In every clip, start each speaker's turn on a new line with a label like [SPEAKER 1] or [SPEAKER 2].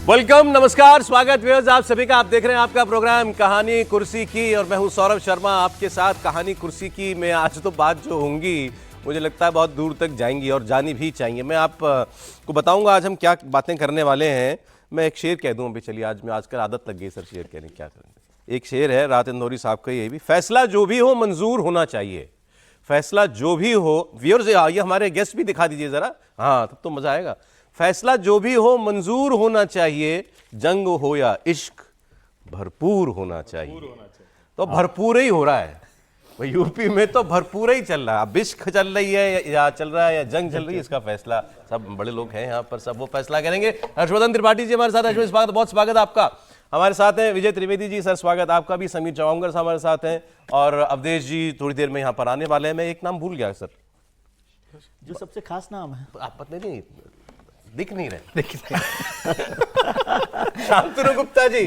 [SPEAKER 1] Welcome, नमस्कार, स्वागत viewers आप सभी का। आप देख रहे हैं आपका प्रोग्राम कहानी कुर्सी की और मैं हूं सौरभ शर्मा आपके साथ। कहानी कुर्सी की में आज तो बात जो होंगी मुझे लगता है बहुत दूर तक जाएंगी और जानी भी चाहिए। मैं आपको बताऊंगा आज हम क्या बातें करने वाले हैं। मैं एक शेर कह दूं अभी, चलिए आज मैं आजकल आदत लग गई सर शेर कहने, क्या करेंगे। एक शेर है राहत इंदौरी साहब का, ये भी फैसला जो भी हो मंजूर होना चाहिए। फैसला जो भी हो, व्यूअर्स ये हमारे गेस्ट भी दिखा दीजिए जरा, हाँ तब तो मजा आएगा। फैसला जो भी हो मंजूर होना चाहिए, जंग हो या इश्क भरपूर होना चाहिए। तो भरपूर ही हो रहा है भाई, यूपी में तो भरपूर ही चल रहा है। अब इश्क चल रही है या चल रहा है या जंग चल रही है, इसका फैसला सब बड़े लोग हैं यहाँ पर, सब वो फैसला करेंगे। हर्षवर्धन त्रिपाठी जी हमारे साथ। हर्षवर्धन स्वागत, बहुत स्वागत आपका। हमारे साथ हैं विजय त्रिवेदी जी, सर स्वागत आपका भी। समीर चौंगर साहब हमारे साथ हैं और अवधेश जी थोड़ी देर में यहाँ पर आने वाले हैं। मैं एक नाम भूल गया सर,
[SPEAKER 2] जो सबसे खास नाम है,
[SPEAKER 1] आप पता नहीं दिख नहीं रहे। शांतनु गुप्ता जी,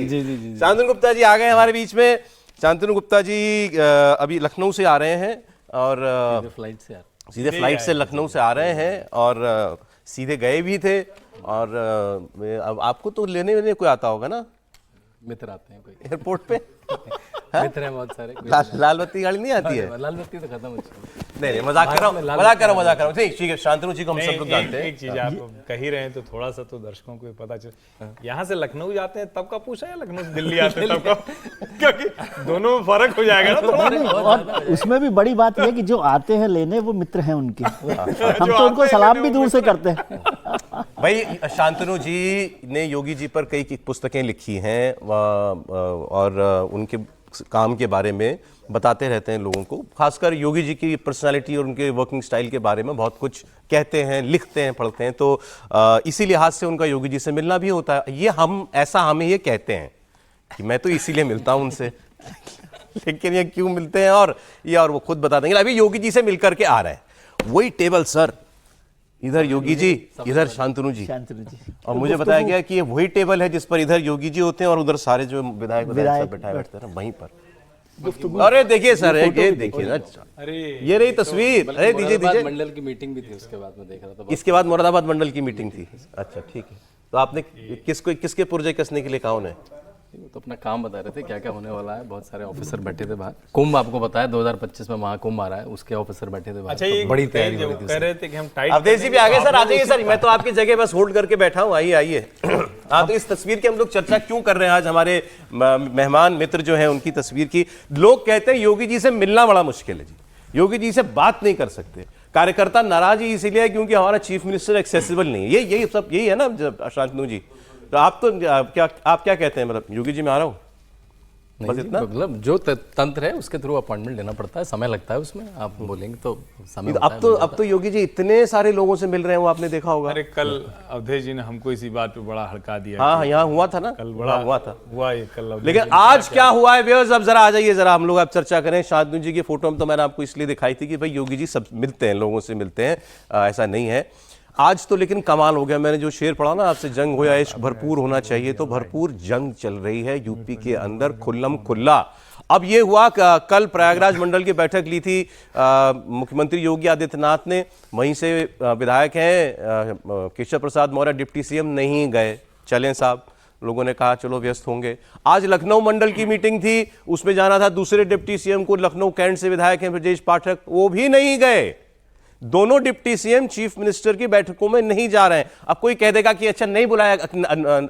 [SPEAKER 1] शांतनु गुप्ता जी आ गए हमारे बीच में। शांतनु गुप्ता जी अभी लखनऊ से आ रहे हैं और सीधे फ्लाइट से लखनऊ से आ रहे हैं और सीधे गए भी थे। और अब आपको तो लेने वेने कोई आता होगा ना,
[SPEAKER 3] मित्र आते हैं कोई
[SPEAKER 1] एयरपोर्ट पे।
[SPEAKER 3] मित्र हैं बहुत सारे।
[SPEAKER 1] लाल बत्ती गाड़ी नहीं आती है?
[SPEAKER 3] लाल बत्ती तो खत्म हो चुकी है।
[SPEAKER 1] नहीं मजाक कर रहा हूँ, मजाक कर रहा हूँ। ठीक है, शांतनु जी को हम सब लोग जानते हैं।
[SPEAKER 4] एक चीज आप कह ही रहे हैं तो थोड़ा सा तो दर्शकों को पता चल, यहाँ से लखनऊ जाते हैं तब का पूछा या लखनऊ से दिल्ली आते हैं तब का? क्योंकि दोनों में फर्क हो जाएगा ना थोड़ा।
[SPEAKER 2] और उसमें भी बड़ी बात यह कि जो आते हैं लेने वो मित्र हैं उनके, हम तो उनको सलाम भी दूर से करते हैं।
[SPEAKER 1] भाई शांतनु जी ने योगी जी पर कई पुस्तकें लिखी हैं और उनके काम के बारे में बताते रहते हैं लोगों को, खासकर योगी जी की पर्सनालिटी और उनके वर्किंग स्टाइल के बारे में बहुत कुछ कहते हैं, लिखते हैं, पढ़ते हैं। तो इसी लिहाज से उनका योगी जी से मिलना भी होता है। ये हमें ये कहते हैं कि मैं तो इसीलिए मिलता हूं उनसे। लेकिन ये क्यों मिलते हैं और वो खुद बता देंगे। अभी योगी जी से मिलकर के आ रहे हैं, वही टेबल सर, इधर योगी जी, इधर शांतनु जी। और मुझे बताया गया कि ये वही टेबल है जिस पर इधर योगी जी होते हैं और उधर सारे जो विधायक सब बैठा बैठते हैं वहीं पर। अरे देखिए सर, ये देखिए ना,
[SPEAKER 4] अरे
[SPEAKER 1] ये रही तस्वीर। अरे दीजिए।
[SPEAKER 3] मंडल की मीटिंग भी थी, उसके बाद में देख रहा था।
[SPEAKER 1] इसके बाद मुरादाबाद मंडल की मीटिंग थी। अच्छा ठीक है, तो आपने किसके पुर्जे कसने के लिए कहा उन्हें?
[SPEAKER 3] तो अपना काम बता रहे थे क्या क्या होने वाला है। बहुत सारे ऑफिसर बैठे थे बाहर। कुंभ आपको बताया 2025 में महाकुंभ आ रहा है, उसके ऑफिसर बैठे थे बाहर।
[SPEAKER 4] अच्छा, ये
[SPEAKER 3] बड़ी तैयारी हो रही थी।
[SPEAKER 4] कह रहे थे कि हम टाइट।
[SPEAKER 1] अवधेश जी भी आ गए सर, आ जाइए सर। मैं तो आपकी जगह बस होल्ड करके बैठा हूँ, आइए आइए। तो इस तस्वीर की हम लोग चर्चा क्यों कर रहे हैं आज? हमारे मेहमान मित्र जो हैं उनकी तस्वीर की। लोग कहते हैं योगी जी से मिलना बड़ा मुश्किल है जी, योगी जी से बात नहीं कर सकते। कार्यकर्ता नाराज ही इसीलिए है क्योंकि हमारा चीफ मिनिस्टर एक्सेसिबल नहीं है। यही है ना शांतनु जी? तो आप क्या कहते हैं, मतलब योगी जी मैं आ रहा हूँ बस इतना?
[SPEAKER 3] मतलब जो तंत्र है उसके थ्रू अपॉइंटमेंट लेना पड़ता है, समय लगता है उसमें। आप बोलेंगे तो समय होता है।
[SPEAKER 1] अब तो योगी जी इतने सारे लोगों से मिल रहे हैं, वो आपने देखा होगा।
[SPEAKER 4] अरे कल अवधेश जी ने हमको इसी बात पे बड़ा हड़का दिया।
[SPEAKER 1] हाँ, यहाँ हुआ था ना,
[SPEAKER 4] कल बड़ा
[SPEAKER 1] हुआ था।
[SPEAKER 4] ये कल।
[SPEAKER 1] लेकिन आज क्या हुआ है व्यूअर्स, अब जरा आ जाइए, जरा हम लोग अब चर्चा करें। शांतनु जी की फोटो में तो मैंने आपको इसलिए दिखाई थी कि भाई योगी जी सब मिलते हैं, लोगों से मिलते हैं, ऐसा नहीं है। आज तो लेकिन कमाल हो गया। मैंने जो शेर पढ़ा ना आपसे, जंग हो या इश्क भरपूर होना चाहिए, तो भरपूर जंग चल रही है यूपी के अंदर, खुल्लम खुल्ला। अब ये हुआ, कल प्रयागराज मंडल की बैठक ली थी मुख्यमंत्री योगी आदित्यनाथ ने। वहीं से विधायक हैं केशव प्रसाद मौर्य, डिप्टी सीएम नहीं गए, चलें साहब, लोगों ने कहा चलो व्यस्त होंगे। आज लखनऊ मंडल की मीटिंग थी, उसमें जाना था दूसरे डिप्टी सीएम को, लखनऊ कैंट से विधायक हैं ब्रजेश पाठक, वो भी नहीं गए। दोनों डिप्टी सीएम चीफ मिनिस्टर की बैठकों में नहीं जा रहे हैं। अब कोई कह देगा कि अच्छा नहीं बुलाया,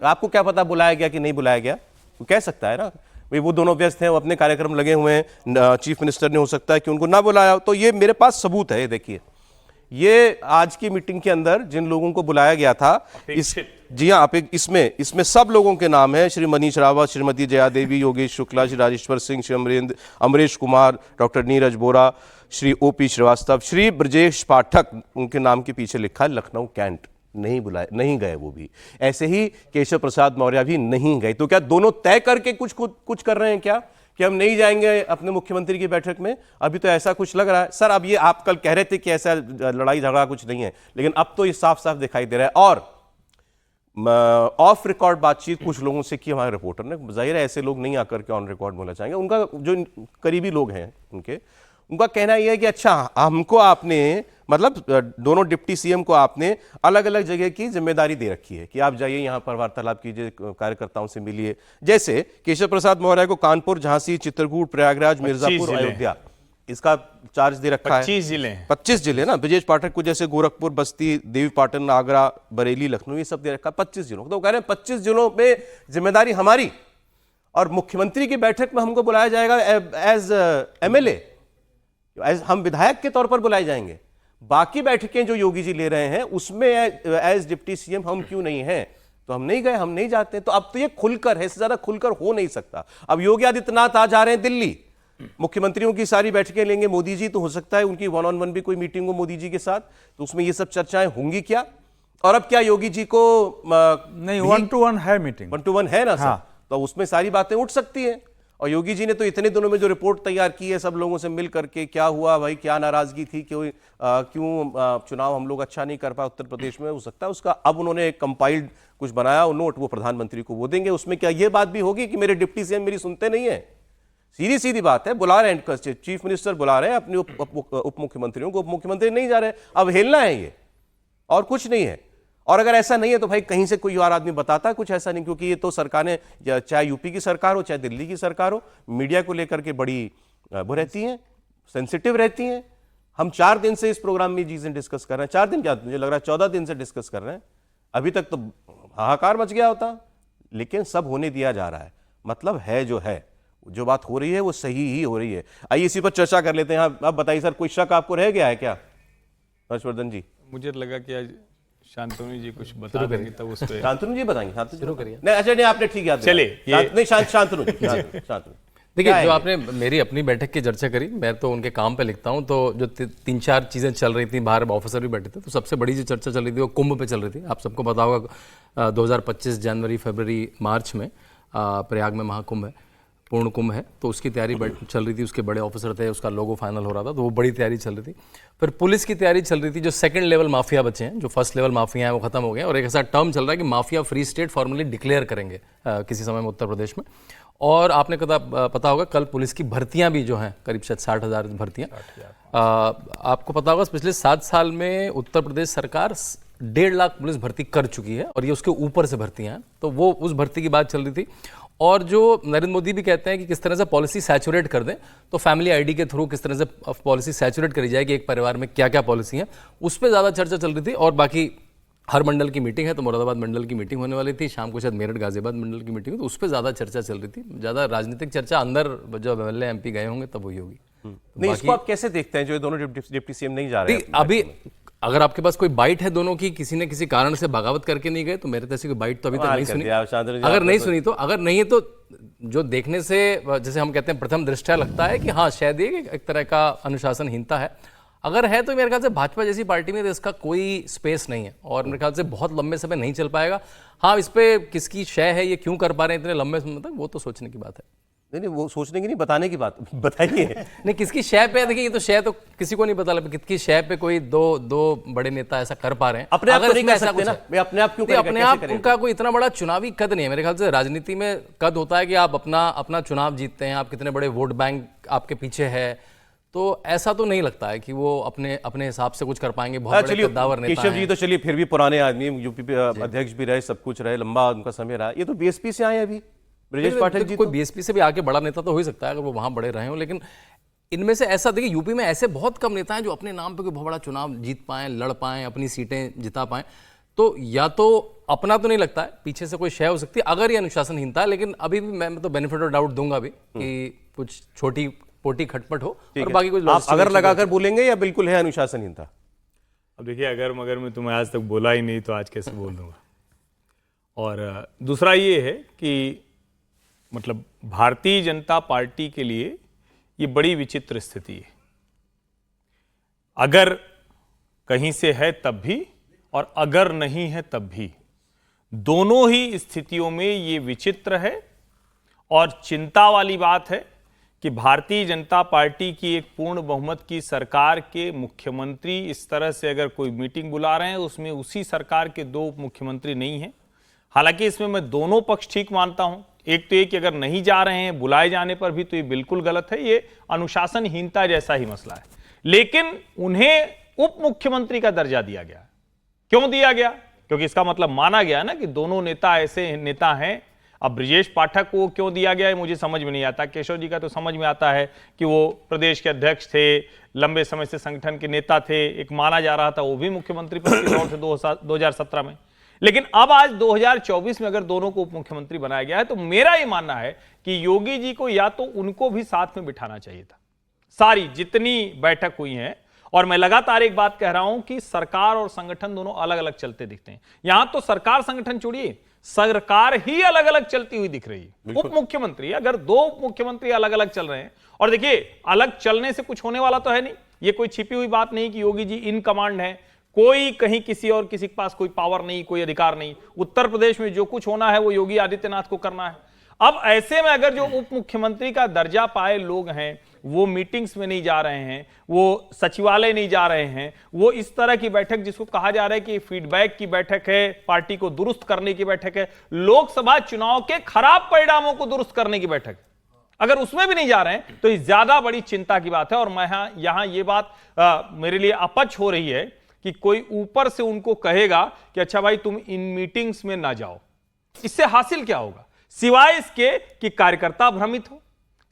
[SPEAKER 1] आपको क्या पता बुलाया गया कि नहीं बुलाया गया, वो कह सकता है ना भाई, वो दोनों व्यस्त हैं, वो अपने कार्यक्रम लगे हुए हैं। चीफ मिनिस्टर ने हो सकता है कि उनको ना बुलाया। तो ये मेरे पास सबूत है, देखिए ये आज की मीटिंग के अंदर जिन लोगों को बुलाया गया था, जी हाँ, आप इसमें सब लोगों के नाम है। श्री मनीष रावत, श्रीमती जया देवी, योगेश शुक्ला, श्री राजेश्वर सिंह, श्री अमरीश कुमार, डॉक्टर नीरज बोरा, श्री ओपी श्रीवास्तव, श्री ब्रजेश पाठक, उनके नाम के पीछे लिखा है लखनऊ कैंट, नहीं बुलाए, नहीं गए वो भी। ऐसे ही केशव प्रसाद मौर्य भी नहीं गए। तो क्या दोनों तय करके कुछ कर रहे हैं क्या कि हम नहीं जाएंगे अपने मुख्यमंत्री की बैठक में? अभी तो ऐसा कुछ लग रहा है सर। अब ये आप कल कह रहे थे कि ऐसा लड़ाई झगड़ा कुछ नहीं है, लेकिन अब तो ये साफ साफ दिखाई दे रहा है। और ऑफ रिकॉर्ड बातचीत कुछ लोगों से की हमारे रिपोर्टर ने, जाहिर है ऐसे लोग नहीं आकर के ऑन रिकॉर्ड बोलना चाहेंगे। उनका जो करीबी लोग हैं उनके, उनका कहना यह है कि अच्छा हमको आपने मतलब दोनों डिप्टी सीएम को आपने अलग अलग जगह की जिम्मेदारी दे रखी है कि आप जाइए यहां पर वार्तालाप कीजिए, कार्यकर्ताओं से मिलिए। जैसे केशव प्रसाद मौर्य को कानपुर, झांसी, चित्रकूट, प्रयागराज, मिर्जापुर, अयोध्या इसका चार्ज दे रखा है।
[SPEAKER 4] 25 जिले हैं।
[SPEAKER 1] 25 जिले ना, ब्रजेश पाठक को जैसे गोरखपुर, बस्ती, देवी पाटन, आगरा, बरेली, लखनऊ ये सब दे रखा है 25 जिलों को। तो कह रहे हैं 25 जिलों में जिम्मेदारी हमारी, और मुख्यमंत्री की बैठक में हमको बुलाया जाएगा एज एमएलए, हम विधायक के तौर पर बुलाए जाएंगे। बाकी बैठकें जो योगी जी ले रहे हैं उसमें एज डिप्टी सीएम हम क्यों नहीं हैं? तो हम नहीं गए, हम नहीं जाते। तो अब तो ये खुलकर है, इससे ज्यादा खुलकर हो नहीं सकता। अब योगी आदित्यनाथ आज जा रहे हैं दिल्ली, मुख्यमंत्रियों की सारी बैठकें लेंगे। मोदी जी तो हो सकता है उनकी 1-on-1 भी कोई मीटिंग हो मोदी जी के साथ, तो उसमें ये सब चर्चाएं होंगी क्या? और अब क्या योगी जी को
[SPEAKER 5] नहीं 1-to-1 है मीटिंग,
[SPEAKER 1] 1-to-1 है ना सर?
[SPEAKER 5] हाँ।
[SPEAKER 1] तो उसमें सारी बातें उठ सकती हैं। और योगी जी ने तो इतने दिनों में जो रिपोर्ट तैयार की है सब लोगों से मिल करके, क्या हुआ भाई, क्या नाराजगी थी, क्यों चुनाव हम लोग अच्छा नहीं कर पाए उत्तर प्रदेश में, हो सकता है उसका अब उन्होंने एक कंपाइल्ड कुछ बनाया और नोट वो प्रधानमंत्री को वो देंगे। उसमें क्या ये बात भी होगी कि मेरे डिप्टी सीएम मेरी सुनते नहीं है? सीधी सीधी बात है, बुला रहे हैं चीफ मिनिस्टर, बुला रहे हैं अपने उप मुख्यमंत्रियों को, उप मुख्यमंत्री नहीं जा रहे। अब हिलना है ये, और कुछ नहीं है। और अगर ऐसा नहीं है तो भाई कहीं से कोई और आदमी बताता है कुछ ऐसा नहीं, क्योंकि ये तो सरकार ने, चाहे यूपी की सरकार हो चाहे दिल्ली की सरकार हो, मीडिया को लेकर के बड़ी वो रहती हैं, सेंसिटिव रहती हैं। हम 4 दिन से इस प्रोग्राम में चीजें डिस्कस कर रहे हैं, 4 दिन क्या, मुझे लग रहा है 14 दिन से डिस्कस कर रहे हैं। अभी तक तो हाहाकार मच गया होता, लेकिन सब होने दिया जा रहा है। मतलब है जो है, जो बात हो रही है वो सही ही हो रही है। आइए इसी पर चर्चा कर लेते हैं। अब बताइए सर, कोई शक आपको रह गया है क्या हर्षवर्धन जी?
[SPEAKER 4] मुझे लगा कि आज शांतनु जी कुछ बता देंगे तब उस पे।
[SPEAKER 1] शांतनु जी बताएंगे, शांतनु
[SPEAKER 3] शुरू करिए।
[SPEAKER 1] नहीं अच्छा नहीं, आपने ठीक याद
[SPEAKER 4] चलिए,
[SPEAKER 1] दिलाया।
[SPEAKER 4] ये-
[SPEAKER 1] नहीं शांतनु जी, शांतनु
[SPEAKER 3] देखिए,
[SPEAKER 1] क्या
[SPEAKER 3] जो
[SPEAKER 1] है
[SPEAKER 3] आपने मेरी अपनी बैठक की चर्चा करी, मैं तो उनके काम पे लिखता हूँ, तो जो 3-4 चीज़ें चल रही थी, बाहर ऑफिसर भी बैठे थे, तो सबसे बड़ी जो चर्चा चल रही थी वो कुंभ पे चल रही थी। आप सबको पता होगा 2025 जनवरी, फरवरी, मार्च में प्रयाग में महाकुंभ है, पूर्ण कुंभ है, तो उसकी तैयारी चल रही थी। उसके बड़े ऑफिसर थे, उसका लोगो फाइनल हो रहा था, तो वो बड़ी तैयारी चल रही थी। फिर पुलिस की तैयारी चल रही थी। जो सेकंड लेवल माफिया बचे हैं, जो फर्स्ट लेवल माफिया हैं वो खत्म हो गए, और एक ऐसा टर्म चल रहा है कि mafia free state formally declare करेंगे किसी समय में उत्तर प्रदेश में। और आपने पता होगा कल पुलिस की भर्तियां भी जो हैं करीब 60,000 भर्तियां, आपको पता होगा पिछले 7 साल में उत्तर प्रदेश सरकार 1.5 लाख पुलिस भर्ती कर चुकी है, और ये उसके ऊपर से भर्तियां हैं। तो वो उस भर्ती की बात चल रही थी। और जो नरेंद्र मोदी भी कहते हैं कि किस तरह से पॉलिसी सैचुरेट कर दें, तो फैमिली आईडी के थ्रू किस तरह से पॉलिसी सैचुरेट करी जाए कि एक परिवार में क्या क्या पॉलिसी है, उस पर ज़्यादा चर्चा चल रही थी। और बाकी हर मंडल की मीटिंग है, तो मुरादाबाद मंडल की मीटिंग होने वाली थी, शाम को शायद मेरठ गाजियाबाद मंडल की मीटिंग, तो उस पर ज़्यादा चर्चा चल रही थी। ज़्यादा राजनीतिक चर्चा अंदर जो एमएलए एमपी गए होंगे तब वही होगी।
[SPEAKER 1] नहीं, इसको आप कैसे देखते हैं जो ये दोनों डिप्टी सीएम नहीं जा रहे हैं?
[SPEAKER 3] अभी अगर आपके पास कोई बाइट है दोनों की, किसी न किसी कारण से बगावत करके नहीं गए, तो मेरे तरफ से कोई बाइट तो अभी तक नहीं सुनी। अगर नहीं सुनी तो, अगर नहीं है तो जो देखने से जैसे हम कहते हैं प्रथम दृष्टया लगता है कि हाँ शायद ये एक तरह का अनुशासनहीनता है। अगर है तो मेरे ख्याल से भाजपा जैसी पार्टी में तो इसका कोई स्पेस नहीं है, और मेरे ख्याल से बहुत लंबे समय नहीं चल पाएगा। हाँ, इस पे किसकी शय है, ये क्यों कर पा रहे हैं इतने लंबे समय तक, वो तो सोचने की बात है।
[SPEAKER 1] नहीं, वो सोचने की नहीं, बताने की बात बताइए।
[SPEAKER 3] नहीं, किसकी शय पे, देखिए ये तो शय तो किसी को नहीं पता लगा किसकी शय पे कोई दो बड़े नेता ऐसा कर पा रहे हैं।
[SPEAKER 1] अपने आप
[SPEAKER 3] अगर
[SPEAKER 1] तो नहीं
[SPEAKER 3] इसमें
[SPEAKER 1] कर
[SPEAKER 3] ऐसा
[SPEAKER 1] सकते
[SPEAKER 3] कुछ
[SPEAKER 1] ना,
[SPEAKER 3] है।
[SPEAKER 1] वे अपने आप क्यों
[SPEAKER 3] नहीं,
[SPEAKER 1] करेगा,
[SPEAKER 3] अपने
[SPEAKER 1] कैसे
[SPEAKER 3] आप
[SPEAKER 1] करेगा?
[SPEAKER 3] उनका कोई इतना बड़ा चुनावी कद नहीं है। मेरे ख्याल से राजनीति में कद होता है कि आप अपना चुनाव जीतते हैं, आप कितने बड़े वोट बैंक आपके पीछे है। तो ऐसा तो नहीं लगता है कि वो अपने हिसाब से कुछ कर पाएंगे। बहुत बड़े
[SPEAKER 1] चलिए,
[SPEAKER 3] कद्दावर नेता
[SPEAKER 1] केशव जी
[SPEAKER 3] हैं।
[SPEAKER 1] तो चलिए फिर भी पुराने आदमी, यूपी अध्यक्ष भी रहे, सब कुछ रहे, लंबा उनका समय रहा। ये तो बीएसपी से आए अभी, ब्रजेश पाठक जी।
[SPEAKER 3] कोई बीएसपी से भी आके बड़ा नेता तो हो ही सकता है अगर वो वहां बड़े रहे हो, लेकिन इनमें से ऐसा देखिए यूपी में ऐसे बहुत कम नेता हैं जो अपने नाम पे कोई बहुत बड़ा चुनाव जीत पाएं, लड़ पाएं, अपनी सीटें जिता पाएं। तो या तो अपना तो नहीं लगता है, पीछे से कोई शय हो सकती है अगर ये अनुशासनहीनता है। लेकिन अभी भी मैं तो बेनिफिट ऑफ डाउट दूंगा भी कि कुछ छोटी पोटी खटपट हो, और बाकी कुछ
[SPEAKER 1] आप अगर लगाकर बोलेंगे या बिल्कुल है अनुशासनहीनता?
[SPEAKER 4] अब देखिए, अगर मगर मैं तुम्हें आज तक बोला ही नहीं तो आज कैसे बोल दूंगा। और दूसरा ये है कि मतलब भारतीय जनता पार्टी के लिए ये बड़ी विचित्र स्थिति है। अगर कहीं से है तब भी, और अगर नहीं है तब भी, दोनों ही स्थितियों में ये विचित्र है। और चिंता वाली बात है कि भारतीय जनता पार्टी की एक पूर्ण बहुमत की सरकार के मुख्यमंत्री इस तरह से अगर कोई मीटिंग बुला रहे हैं, उसमें उसी सरकार के 2 मुख्यमंत्री नहीं हैं। हालांकि इसमें मैं दोनों पक्ष ठीक मानता हूं। एक तो ये कि अगर नहीं जा रहे हैं बुलाए जाने पर भी तो ये बिल्कुल गलत है, ये अनुशासनहीनता जैसा ही मसला है। लेकिन उन्हें उप मुख्यमंत्री का दर्जा दिया गया। क्यों दिया गया? क्योंकि इसका मतलब माना गया ना कि दोनों नेता ऐसे नेता हैं। अब ब्रजेश पाठक को क्यों दिया गया है मुझे समझ में नहीं आता। केशव जी का तो समझ में आता है कि वो प्रदेश के अध्यक्ष थे, लंबे समय से संगठन के नेता थे, एक माना जा रहा था वो भी मुख्यमंत्री पद के तौर से 2017 में। लेकिन अब आज 2024 में अगर दोनों को उप मुख्यमंत्री बनाया गया है तो मेरा ये मानना है कि योगी जी को या तो उनको भी साथ में बिठाना चाहिए था। सारी जितनी बैठक हुई है, और मैं लगातार एक बात कह रहा हूं कि सरकार और संगठन दोनों अलग अलग चलते दिखते हैं। यहां तो सरकार संगठन छोड़िए, सरकार ही अलग अलग चलती हुई दिख रही है। उप मुख्यमंत्री, अगर दो उप मुख्यमंत्री अलग अलग चल रहे हैं, और देखिए अलग चलने से कुछ होने वाला तो है नहीं, ये कोई छिपी हुई बात नहीं कि योगी जी इन कमांड है, कोई कहीं किसी और किसी के पास कोई पावर नहीं, कोई अधिकार नहीं। उत्तर प्रदेश में जो कुछ होना है वो योगी आदित्यनाथ को करना है। अब ऐसे में अगर जो उप मुख्यमंत्री का दर्जा पाए लोग हैं वो मीटिंग्स में नहीं जा रहे हैं, वो सचिवालय नहीं जा रहे हैं, वो इस तरह की बैठक जिसको कहा जा रहा है कि फीडबैक की बैठक है, पार्टी को दुरुस्त करने की बैठक है, लोकसभा चुनाव के खराब परिणामों को दुरुस्त करने की बैठक, अगर उसमें भी नहीं जा रहे हैं तो ये ज्यादा बड़ी चिंता की बात है। और मैं यहां ये बात मेरे लिए अपच हो रही है कि कोई ऊपर से उनको कहेगा कि अच्छा भाई तुम इन मीटिंग्स में ना जाओ। इससे हासिल क्या होगा? सिवाय इसके कि कार्यकर्ता भ्रमित हो,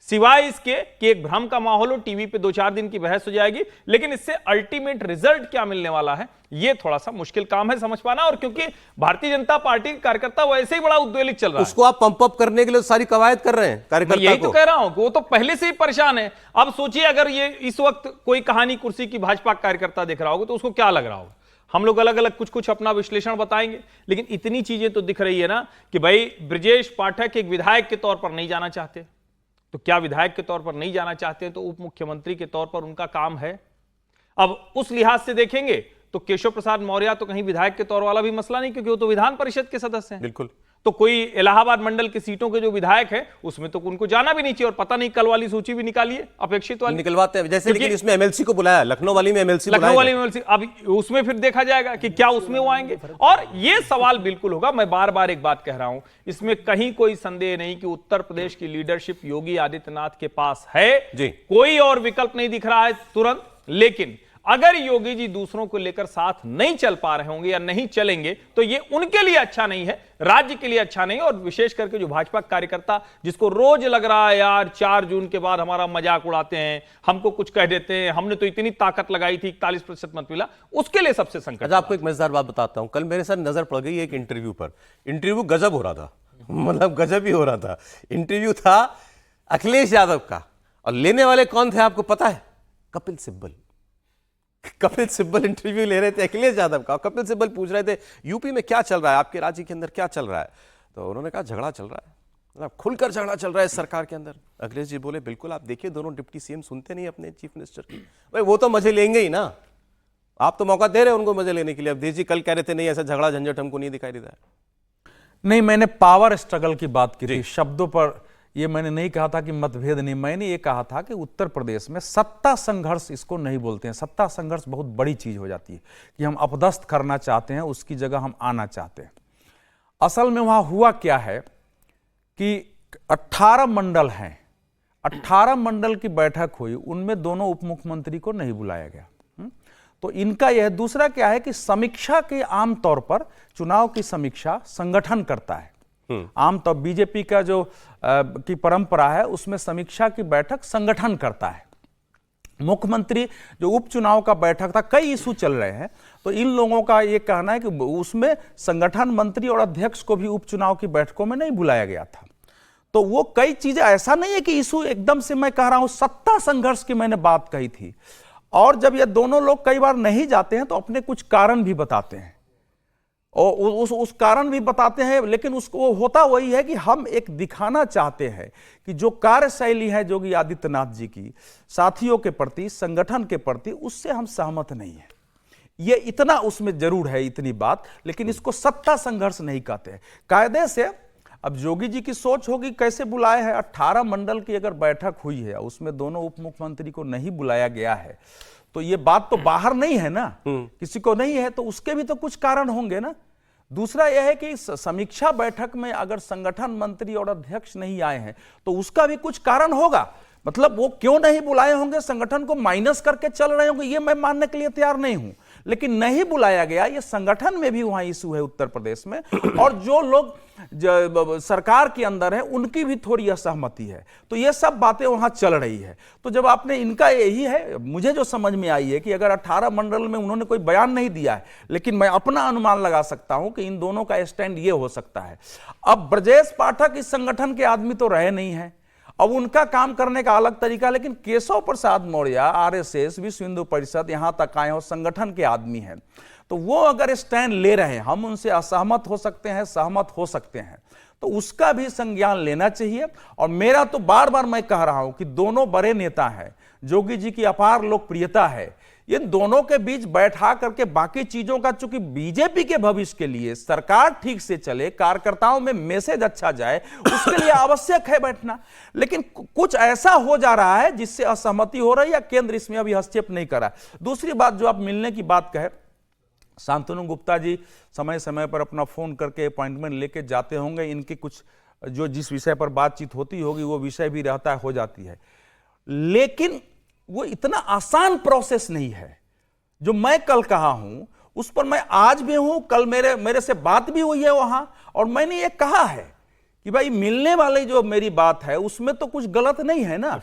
[SPEAKER 4] सिवाय इसके कि एक भ्रम का माहौल हो, टीवी पे 2-4 दिन की बहस हो जाएगी, लेकिन इससे अल्टीमेट रिजल्ट क्या मिलने वाला है ये थोड़ा सा मुश्किल काम है समझ पाना। और क्योंकि भारतीय जनता पार्टी के कार्यकर्ता वैसे ही बड़ा उद्वेलित चल रहा है,
[SPEAKER 1] उसको आप पंप अप करने के लिए सारी कवायद कर रहे हैं कार्यकर्ता
[SPEAKER 4] यही
[SPEAKER 1] को।
[SPEAKER 4] तो कह रहा हूं कि वो तो पहले से ही परेशान है। अब सोचिए अगर ये इस वक्त कोई कहानी कुर्सी की भाजपा कार्यकर्ता देख रहा होगा तो उसको क्या लग रहा होगा। हम लोग अलग अलग कुछ कुछ अपना विश्लेषण बताएंगे, लेकिन इतनी चीजें तो दिख रही है ना कि भाई ब्रजेश पाठक एक विधायक के तौर पर नहीं जाना चाहते, तो क्या विधायक के तौर पर नहीं जाना चाहते तो उप मुख्यमंत्री के तौर पर उनका काम है। अब उस लिहाज से देखेंगे तो केशव प्रसाद मौर्य तो कहीं विधायक के तौर वाला भी मसला नहीं, क्योंकि वो तो विधान परिषद के सदस्य हैं।
[SPEAKER 1] बिल्कुल।
[SPEAKER 4] तो कोई इलाहाबाद मंडल की सीटों के जो विधायक है उसमें तो उनको जाना भी नहीं चाहिए। और पता नहीं कल वाली सूची भी निकालिए अपेक्षित वाली,
[SPEAKER 1] निकलवाते हैं जैसे, लेकिन इसमें एमएलसी को बुलाया, लखनऊ वाली में एमएलसी,
[SPEAKER 4] लखनऊ वाली में एमएलसी, अब उसमें फिर देखा जाएगा कि क्या उसमें वो आएंगे। और ये सवाल बिल्कुल होगा। मैं बार बार एक बात कह रहा हूं, इसमें कहीं कोई संदेह नहीं कि उत्तर प्रदेश की लीडरशिप योगी आदित्यनाथ के पास है
[SPEAKER 1] जी।
[SPEAKER 4] कोई और विकल्प नहीं दिख रहा है तुरंत। लेकिन अगर योगी जी दूसरों को लेकर साथ नहीं चल पा रहे होंगे या नहीं चलेंगे तो ये उनके लिए अच्छा नहीं है, राज्य के लिए अच्छा नहीं है। और विशेष करके जो भाजपा कार्यकर्ता जिसको रोज लग रहा है यार 4 जून के बाद हमारा मजाक उड़ाते हैं, हमको कुछ कह देते हैं, हमने तो इतनी ताकत लगाई थी 41% मत मिला, उसके लिए सबसे संकट।
[SPEAKER 1] अच्छा, आपको एक मजेदार बात बताता हूं। कल मेरे साथ नजर पड़ गई एक इंटरव्यू पर, इंटरव्यू गजब हो रहा था, मतलब गजब ही हो रहा था। इंटरव्यू था अखिलेश यादव का, और लेने वाले कौन थे आपको पता है? कपिल सिब्बल। कपिल सिब्बल इंटरव्यू ले रहे थे अखिलेश यादव का। कपिल सिब्बल पूछ रहे थे यूपी में क्या चल रहा है, आपके राज्य के अंदर क्या चल रहा है। तो उन्होंने कहा झगड़ा चल रहा है, मतलब खुलकर झगड़ा चल रहा है सरकार के अंदर। अखिलेश जी बोले बिल्कुल, आप देखिए दोनों डिप्टी सीएम सुनते नहीं अपने चीफ मिनिस्टर की। भाई वो तो मजे लेंगे ही ना, आप तो मौका दे रहे हैं उनको मजे लेने के लिए। अवधेश जी कल कह रहे थे नहीं ऐसा झगड़ा झंझट हमको नहीं दिखाई देता है।
[SPEAKER 5] नहीं, मैंने पावर स्ट्रगल की बात की थी, शब्दों पर ये मैंने नहीं कहा था कि मतभेद नहीं, मैंने ये कहा था कि उत्तर प्रदेश में सत्ता संघर्ष इसको नहीं बोलते हैं। सत्ता संघर्ष बहुत बड़ी चीज हो जाती है कि हम अपदस्थ करना चाहते हैं, उसकी जगह हम आना चाहते हैं। असल में वहां हुआ क्या है कि 18 मंडल हैं, 18 मंडल की बैठक हुई, उनमें दोनों उप मुख्यमंत्री को नहीं बुलाया गया। तो इनका यह दूसरा क्या है कि समीक्षा के आमतौर पर चुनाव की समीक्षा संगठन करता है। आमतौर बीजेपी का जो की परंपरा है उसमें समीक्षा की बैठक संगठन करता है। मुख्यमंत्री जो उपचुनाव का बैठक था, कई इशू चल रहे हैं, तो इन लोगों का यह कहना है कि उसमें संगठन मंत्री और अध्यक्ष को भी उपचुनाव की बैठकों में नहीं बुलाया गया था। तो वो कई चीजें, ऐसा नहीं है कि इशू एकदम से, मैं कह रहा हूं सत्ता संघर्ष की मैंने बात कही थी। और जब ये दोनों लोग कई बार नहीं जाते हैं तो अपने कुछ कारण भी बताते हैं, और उस कारण भी बताते हैं, लेकिन उसको होता वही है कि हम एक दिखाना चाहते हैं कि जो कार्यशैली है योगी आदित्यनाथ जी की साथियों के प्रति, संगठन के प्रति, उससे हम सहमत नहीं है। ये इतना उसमें जरूर है, इतनी बात, लेकिन इसको सत्ता संघर्ष नहीं कहते हैं कायदे से। अब योगी जी की सोच होगी कैसे बुलाए हैं, 18 मंडल की अगर बैठक हुई है उसमें दोनों उप मुख्यमंत्री को नहीं बुलाया गया है, तो ये बात तो बाहर नहीं है ना, किसी को नहीं है, तो उसके भी तो कुछ कारण होंगे ना। दूसरा यह है कि इस समीक्षा बैठक में अगर संगठन मंत्री और अध्यक्ष नहीं आए हैं तो उसका भी कुछ कारण होगा। मतलब वो क्यों नहीं बुलाए होंगे, संगठन को माइनस करके चल रहे होंगे, ये मैं मानने के लिए तैयार नहीं हूं, लेकिन नहीं बुलाया गया, ये संगठन में भी वहां इशू है उत्तर प्रदेश में, और जो लोग सरकार के अंदर है उनकी भी थोड़ी असहमति है। तो ये सब बातें वहां चल रही है। तो जब आपने इनका यही है, मुझे जो समझ में आई है कि अगर 18 मंडल में उन्होंने कोई बयान नहीं दिया है, लेकिन मैं अपना अनुमान लगा सकता हूं कि इन दोनों का स्टैंड ये हो सकता है। अब ब्रजेश पाठक इस संगठन के आदमी तो रहे नहीं है, अब उनका काम करने का अलग तरीका, लेकिन केशव प्रसाद मौर्य आरएसएस, विश्व हिंदू परिषद यहां तक आए और संगठन के आदमी हैं, तो वो अगर स्टैंड ले रहे हैं, हम उनसे असहमत हो सकते हैं, सहमत हो सकते हैं, तो उसका भी संज्ञान लेना चाहिए। और मेरा तो बार बार मैं कह रहा हूं कि दोनों बड़े नेता हैं, योगी जी की अपार लोकप्रियता है, इन दोनों के बीच बैठा करके बाकी चीजों का, चूंकि बीजेपी के भविष्य के लिए सरकार ठीक से चले, कार्यकर्ताओं में मैसेज अच्छा जाए, उसके लिए आवश्यक है बैठना। लेकिन कुछ ऐसा हो जा रहा है जिससे असहमति हो रही है, केंद्र इसमें अभी हस्तक्षेप नहीं कर रहा। दूसरी बात जो आप मिलने की बात कहे, शांतनु गुप्ता जी समय समय पर अपना फोन करके अपॉइंटमेंट लेके जाते होंगे, इनकी कुछ जो जिस विषय पर बातचीत होती होगी वो विषय भी रहता है, हो जाती है, लेकिन वो इतना आसान प्रोसेस नहीं है। जो मैं कल कहा हूं उस पर मैं आज भी हूं, कल मेरे से बात भी हुई है वहां, और मैंने ये कहा है कि भाई मिलने वाली जो मेरी बात है उसमें तो कुछ गलत नहीं है ना।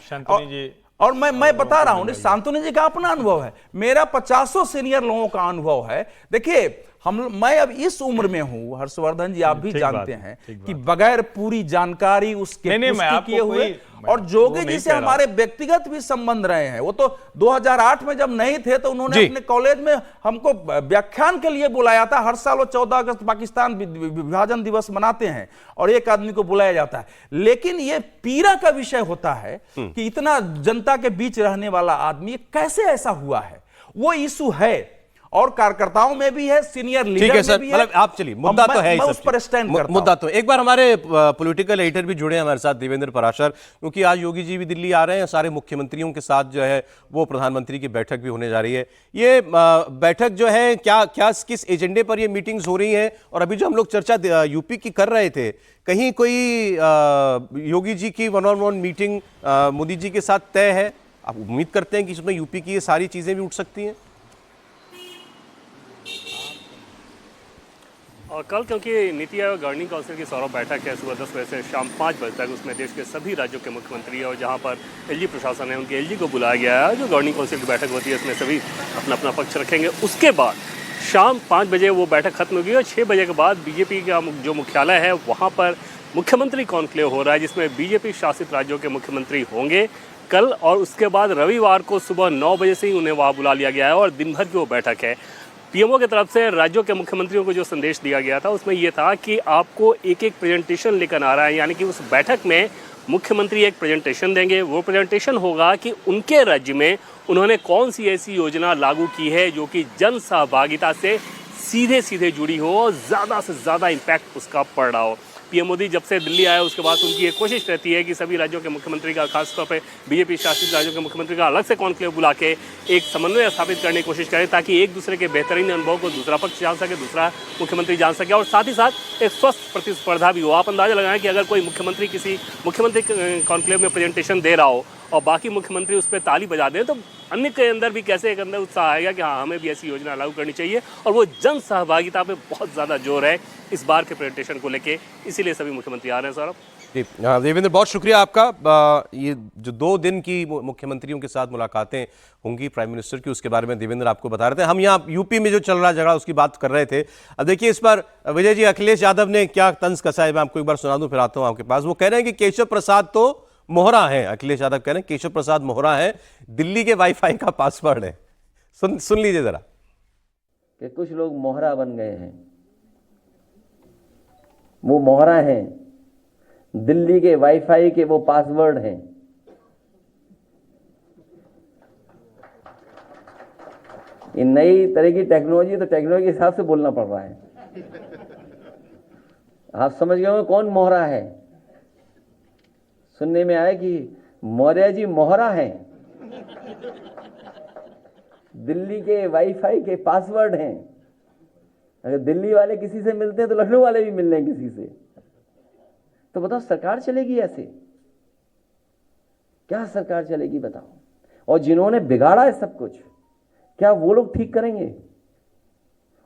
[SPEAKER 5] और मैं बता रहा हूं, शांतनु जी का अपना अनुभव है, मेरा 50 सीनियर लोगों का अनुभव है। देखिए मैं अब इस उम्र में हूं, हर्षवर्धन जी आप भी जानते हैं कि बगैर पूरी जानकारी उसके पुष्टि किए हुए, और जोगी जी से हमारे व्यक्तिगत भी संबंध रहे हैं। वो तो 2008 में जब नहीं थे तो उन्होंने अपने कॉलेज में हमको व्याख्यान के लिए बुलाया था। हर साल वो 14 अगस्त पाकिस्तान विभाजन दिवस मनाते हैं और एक आदमी को बुलाया जाता है, लेकिन ये पीड़ा का विषय होता है कि इतना जनता के बीच रहने वाला आदमी कैसे ऐसा हुआ है। वो इशू है और कार्यकर्ताओं में भी है, सीनियर लीडर में भी है। मतलब
[SPEAKER 1] आप चलिए, मुद्दा तो है,
[SPEAKER 5] मैं उस पर स्टैंड करता हूं।
[SPEAKER 1] मुद्दा तो एक बार हमारे पॉलिटिकल एडिटर भी जुड़े हैं हमारे साथ, देवेंद्र पराशर, क्योंकि आज योगी जी भी दिल्ली आ रहे हैं, सारे मुख्यमंत्रियों के साथ जो है वो प्रधानमंत्री की बैठक भी होने जा रही है। ये बैठक जो है क्या किस एजेंडे पर ये मीटिंग्स हो रही है, और अभी जो हम लोग चर्चा यूपी की कर रहे थे, कहीं कोई योगी जी की 1-on-1 मीटिंग मोदी जी के साथ तय है? आप उम्मीद करते हैं कि इसमें यूपी की ये सारी चीजें भी उठ सकती हैं?
[SPEAKER 6] और कल क्योंकि नीति आयोग गवर्निंग काउंसिल की सौरभ बैठक है सुबह 10 बजे से शाम 5 बजे तक, उसमें देश के सभी राज्यों के मुख्यमंत्री और जहां पर एलजी प्रशासन है उनके एलजी को बुलाया गया है। जो गवर्निंग काउंसिल की बैठक होती है उसमें सभी अपना अपना पक्ष रखेंगे। उसके बाद शाम 5 बजे वो बैठक खत्म होगी और 6 बजे के बाद बीजेपी का जो मुख्यालय है वहाँ पर मुख्यमंत्री कॉन्क्लेव हो रहा है, जिसमें बीजेपी शासित राज्यों के मुख्यमंत्री होंगे कल, और उसके बाद रविवार को सुबह 9 बजे से ही उन्हें वहाँ बुला लिया गया है और दिन भर की वो बैठक है। पीएमओ की तरफ से राज्यों के मुख्यमंत्रियों को जो संदेश दिया गया था उसमें यह था कि आपको एक एक प्रेजेंटेशन लेकर आ रहा है, यानी कि उस बैठक में मुख्यमंत्री एक प्रेजेंटेशन देंगे। वो प्रेजेंटेशन होगा कि उनके राज्य में उन्होंने कौन सी ऐसी योजना लागू की है जो कि जन सहभागिता से सीधे सीधे जुड़ी हो और ज़्यादा से ज़्यादा इम्पैक्ट उसका पड़ रहा हो। पीएम मोदी जब से दिल्ली आए उसके बाद उनकी एक कोशिश रहती है कि सभी राज्यों के मुख्यमंत्री का, खासतौर पे बीजेपी शासित राज्यों के मुख्यमंत्री का अलग से कॉन्क्लेव बुला के एक समन्वय स्थापित करने की कोशिश करें, ताकि एक दूसरे के बेहतरीन अनुभव को दूसरा पक्ष जान सके, दूसरा मुख्यमंत्री जान सके, और साथ ही साथ एक स्वस्थ प्रतिस्पर्धा भी हो। आप अंदाजा लगाएं कि अगर कोई मुख्यमंत्री किसी मुख्यमंत्री कॉन्क्लेव में प्रेजेंटेशन दे रहा हो और बाकी मुख्यमंत्री उस पर ताली बजा दें, तो अन्य के अंदर भी कैसे एक अंदर उत्साह आएगा कि हाँ हमें भी ऐसी योजना लागू करनी चाहिए। और वो जन सहभागिता पे बहुत ज़्यादा जोर है इस बार के प्रेजेंटेशन को लेके, इसीलिए सभी मुख्यमंत्री आ रहे हैं। सौरभ
[SPEAKER 1] जी, देवेंद्र बहुत शुक्रिया आपका। ये जो 2 दिन की मुख्यमंत्रियों के साथ मुलाकातें होंगी प्राइम मिनिस्टर की, उसके बारे में देवेंद्र आपको बता रहे थे। हम यहाँ यूपी में जो चल रहा झगड़ा उसकी बात कर रहे थे। अब देखिए इस पर विजय जी, अखिलेश यादव ने क्या तंज कसा है, मैं आपको एक बार सुना दूं, फिर आता हूँ आपके पास। वो कह रहे हैं कि केशव प्रसाद तो मोहरा है, अखिलेश यादव कह रहे हैं केशव प्रसाद मोहरा है, दिल्ली के वाईफाई का पासवर्ड है। सुन लीजिए जरा।
[SPEAKER 7] कि कुछ लोग मोहरा बन गए हैं, वो मोहरा हैं, दिल्ली के वाईफाई के वो पासवर्ड हैं। ये नई तरह की टेक्नोलॉजी, तो टेक्नोलॉजी के हिसाब से बोलना पड़ रहा है। आप समझ गए हो कौन मोहरा है? सुनने में आया कि मौर्य जी मोहरा हैं, दिल्ली के वाईफाई के पासवर्ड हैं। अगर दिल्ली वाले किसी से मिलते हैं तो लखनऊ वाले भी मिल रहे हैं किसी से। तो बताओ सरकार चलेगी ऐसे? क्या सरकार चलेगी बताओ? और जिन्होंने बिगाड़ा है सब कुछ, क्या वो लोग ठीक करेंगे?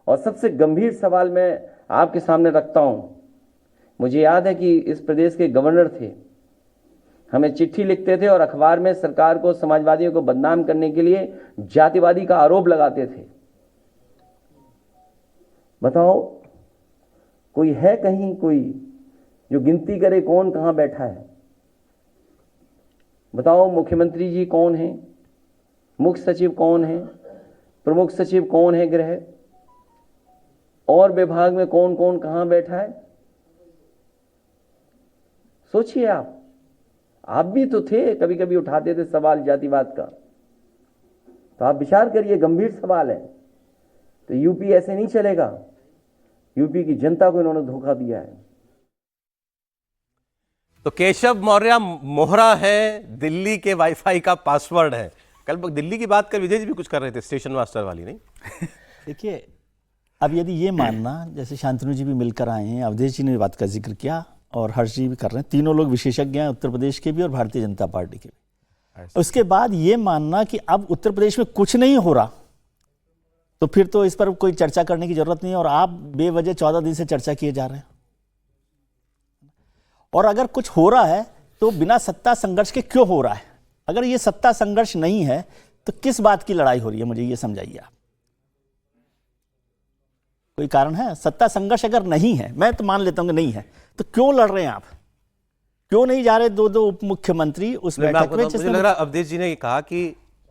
[SPEAKER 7] और सबसे गंभीर सवाल मैं आपके सामने रखता हूं। मुझे याद है कि इस प्रदेश के गवर्नर थे, हमें चिट्ठी लिखते थे और अखबार में सरकार को, समाजवादियों को बदनाम करने के लिए जातिवादी का आरोप लगाते थे। बताओ कोई है कहीं कोई जो गिनती करे कौन कहां बैठा है? बताओ मुख्यमंत्री जी कौन है, मुख्य सचिव कौन है, प्रमुख सचिव कौन है गृह, और विभाग में कौन कौन कहां बैठा है? सोचिए आप भी तो थे, कभी कभी उठाते थे सवाल जातिवाद का। तो आप विचार करिए, गंभीर सवाल है। तो यूपी ऐसे नहीं चलेगा। यूपी की जनता को इन्होंने धोखा दिया है।
[SPEAKER 1] तो केशव मौर्य मोहरा है, दिल्ली के वाईफाई का पासवर्ड है। कल दिल्ली की बात कर विजय जी भी कुछ कर रहे थे, स्टेशन मास्टर वाली, नहीं?
[SPEAKER 2] देखिए, अब यदि ये मानना, जैसे शांतनु जी भी मिलकर आए हैं, अवधेश जी ने बात का जिक्र किया और हर्ष जी भी कर रहे हैं, तीनों लोग विशेषज्ञ हैं उत्तर प्रदेश के भी और भारतीय जनता पार्टी के भी। उसके बाद ये मानना कि अब उत्तर प्रदेश में कुछ नहीं हो रहा, तो फिर तो इस पर कोई चर्चा करने की जरूरत नहीं है। और आप बेवजह 14 दिन से चर्चा किए जा रहे हैं। और अगर कुछ हो रहा है तो बिना सत्ता संघर्ष के क्यों हो रहा है? अगर ये सत्ता संघर्ष नहीं है तो किस बात की लड़ाई हो रही है, मुझे ये समझाइए आप। कोई कारण है? सत्ता संघर्ष अगर नहीं है, मैं तो मान लेता हूं कि नहीं है, तो क्यों लड़ रहे हैं आप? क्यों नहीं जा रहे दो उप मुख्यमंत्री उस बैठक में?
[SPEAKER 1] मुझे लग रहा है अवधेश जी ने कहा कि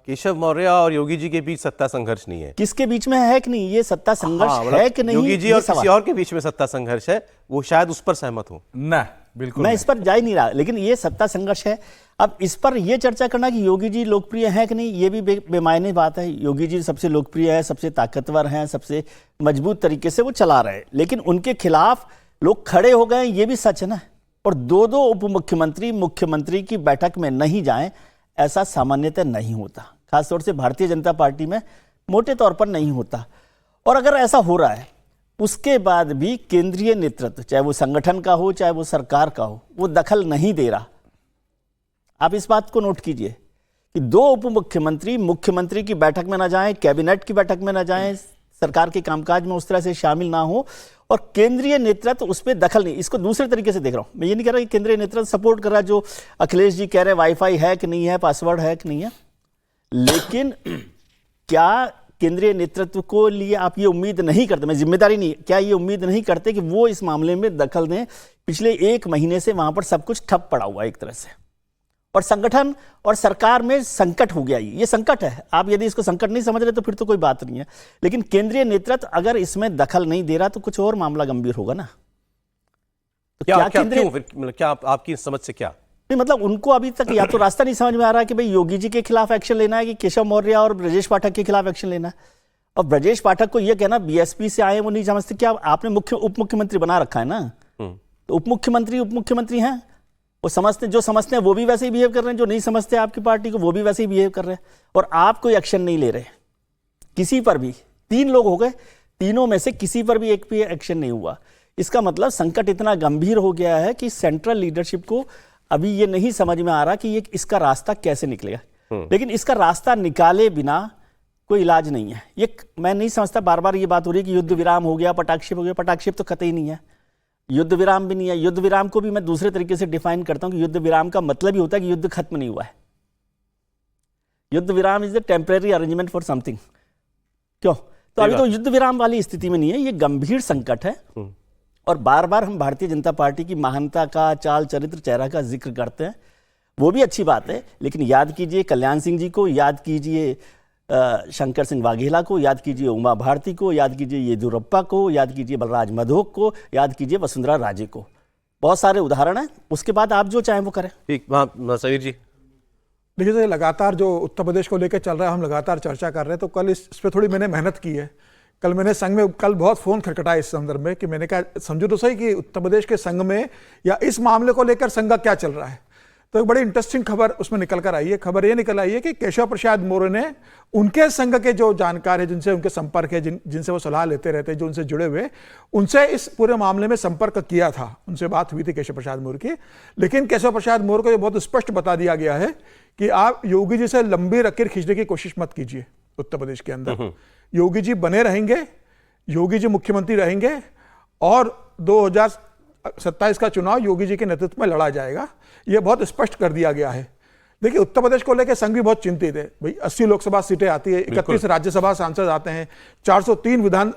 [SPEAKER 1] केशव मौर्य और योगी जी के बीच सत्ता संघर्ष नहीं है।
[SPEAKER 2] किसके बीच में है कि नहीं, ये सत्ता संघर्ष है कि नहीं,
[SPEAKER 1] योगी जी और किसी और के बीच में सत्ता संघर्ष है, वो शायद उस पर सहमत हो।
[SPEAKER 5] ना, बिल्कुल
[SPEAKER 2] मैं इस पर जा ही नहीं रहा, लेकिन ये सत्ता संघर्ष है। अब इस पर यह चर्चा करना कि योगी जी लोकप्रिय हैं कि नहीं, ये भी बेमायने बात है। योगी जी सबसे लोकप्रिय है, सबसे ताकतवर हैं, सबसे मजबूत तरीके से वो चला रहे हैं, लेकिन उनके खिलाफ लोग खड़े हो गए, ये भी सच है ना। और दो उप मुख्यमंत्री मुख्यमंत्री की बैठक में नहीं जाएं, ऐसा सामान्यतः नहीं होता, खासतौर से भारतीय जनता पार्टी में मोटे तौर पर नहीं होता। और अगर ऐसा हो रहा है, उसके बाद भी केंद्रीय नेतृत्व, चाहे वो संगठन का हो चाहे वो सरकार का हो, वो दखल नहीं दे रहा। आप इस बात को नोट कीजिए कि दो उप मुख्यमंत्री मुख्यमंत्री की बैठक में ना जाएं, कैबिनेट की बैठक में ना जाएं, सरकार के कामकाज में उस तरह से शामिल ना हो, और केंद्रीय नेतृत्व उस पर दखल नहीं। इसको दूसरे तरीके से देख रहा हूं मैं, ये नहीं कह रहा कि केंद्रीय नेतृत्व सपोर्ट कर रहा है जो अखिलेश जी कह रहे हैं वाईफाई है कि नहीं है, पासवर्ड है कि नहीं है, लेकिन क्या केंद्रीय नेतृत्व को लिए आप ये उम्मीद नहीं करते, मैं जिम्मेदारी नहीं, क्या ये उम्मीद नहीं करते कि वो इस मामले में दखल दें? पिछले 1 महीने से वहां पर सब कुछ ठप पड़ा हुआ है एक तरह से, और संगठन और सरकार में संकट हो गया। ये संकट है। आप यदि इसको संकट नहीं समझ रहे तो फिर तो कोई बात नहीं है, लेकिन केंद्रीय नेतृत्व अगर इसमें दखल नहीं दे रहा तो कुछ और मामला गंभीर होगा ना। तो क्या केंद्रीय,
[SPEAKER 1] क्या आपकी समझ से क्या
[SPEAKER 2] नहीं, मतलब उनको अभी तक या तो रास्ता नहीं समझ में आ रहा है कि भाई योगी जी के खिलाफ एक्शन लेना है कि केशव मौर्य और ब्रजेश पाठक के खिलाफ एक्शन लेना है। और ब्रजेश पाठक को यह कहना बीएसपी से आए वो नहीं समझते, क्या आपने उप मुख्यमंत्री बना रखा है ना, तो उप मुख्यमंत्री हैं, वो समझते, जो समझते हैं वो भी वैसे ही बिहेव कर रहे हैं, जो नहीं समझते आपकी पार्टी को वो भी वैसे ही बिहेव कर रहे हैं, और आप कोई एक्शन नहीं ले रहे किसी पर भी। 3 लोग हो गए, तीनों में से किसी पर भी एक भी एक्शन नहीं हुआ। इसका मतलब संकट इतना गंभीर हो गया है कि सेंट्रल लीडरशिप को अभी ये नहीं समझ में आ रहा कि ये इसका रास्ता कैसे निकलेगा। लेकिन इसका रास्ता निकाले बिना कोई इलाज नहीं है। ये मैं नहीं समझता, बार बार ये बात हो रही है कि युद्ध विराम हो गया, पटाक्षेप हो गया। पटाक्षेप तो कतई नहीं है, युद्ध विराम भी नहीं है। युद्ध विराम को भी मैं दूसरे तरीके से डिफाइन करता हूं कि युद्ध विराम का मतलब ही होता है कि युद्ध खत्म नहीं हुआ है। युद्ध विराम is the temporary arrangement for something. क्यों? तो अभी तो युद्ध विराम वाली स्थिति में नहीं है, ये गंभीर संकट है। और बार बार हम भारतीय जनता पार्टी की महानता का, चाल चरित्र, चेहरा का जिक्र करते हैं, वो भी अच्छी बात है, लेकिन याद कीजिए कल्याण सिंह जी को, याद कीजिए शंकर सिंह वाघेला को, याद कीजिए उमा भारती को, याद कीजिए येदियुरप्पा को, याद कीजिए बलराज मधोक को, याद कीजिए वसुंधरा राजे को। बहुत सारे उदाहरण हैं। उसके बाद आप जो चाहें वो करें।
[SPEAKER 1] ठीक, समीर जी।
[SPEAKER 8] देखिए, लगातार जो उत्तर प्रदेश को लेकर चल रहा है, हम लगातार चर्चा कर रहे हैं, तो कल इस पर थोड़ी मैंने मेहनत की है। कल मैंने संघ में कल बहुत फ़ोन खटखटाया इस संदर्भ में कि मैंने कहा समझो तो सही कि उत्तर प्रदेश के संघ में या इस मामले को लेकर संघ का क्या चल रहा है। तो एक बड़ी इंटरेस्टिंग खबर उसमें निकल कर आई है। खबर ये निकल आई है कि केशव प्रसाद मौर्य ने उनके संघ के जो जानकार है, जिनसे उनके संपर्क है, जिनसे वो सलाह लेते रहते हैं, जो उनसे जुड़े हुए, उनसे इस पूरे मामले में संपर्क किया था, उनसे बात हुई थी केशव प्रसाद मौर्य की। लेकिन केशव प्रसाद मौर्य को ये बहुत स्पष्ट बता दिया गया है कि आप योगी जी से लंबी लकीर खींचने की कोशिश मत कीजिए उत्तर प्रदेश के अंदर। योगी जी बने रहेंगे, योगी जी मुख्यमंत्री रहेंगे और 2027 का चुनाव योगी जी के नेतृत्व में लड़ा जाएगा। यह बहुत स्पष्ट कर दिया गया है। देखिए, उत्तर प्रदेश को लेकर संघ भी बहुत चिंतित है। भाई 80 लोकसभा सीटें आती है, 31 राज्यसभा सांसद आते हैं, 403 विधान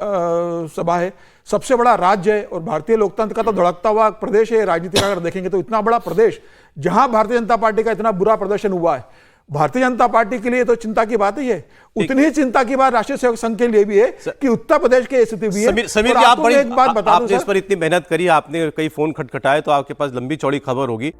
[SPEAKER 8] सभा है, सबसे बड़ा राज्य है और भारतीय लोकतंत्र का तो धड़कता हुआ प्रदेश है। राजनीति अगर देखेंगे तो इतना बड़ा प्रदेश जहां भारतीय जनता पार्टी का इतना बुरा प्रदर्शन हुआ है, भारतीय जनता पार्टी के लिए तो चिंता की बात ही है। उतनी ही चिंता की बात राष्ट्रीय सेवक संघ के लिए भी है कि उत्तर प्रदेश की स्थिति भी है।
[SPEAKER 1] समीर जी, आप बड़ी, आपने इस पर इतनी मेहनत करी, आपने कई फोन खटखटाए, तो आपके पास लंबी चौड़ी खबर होगी।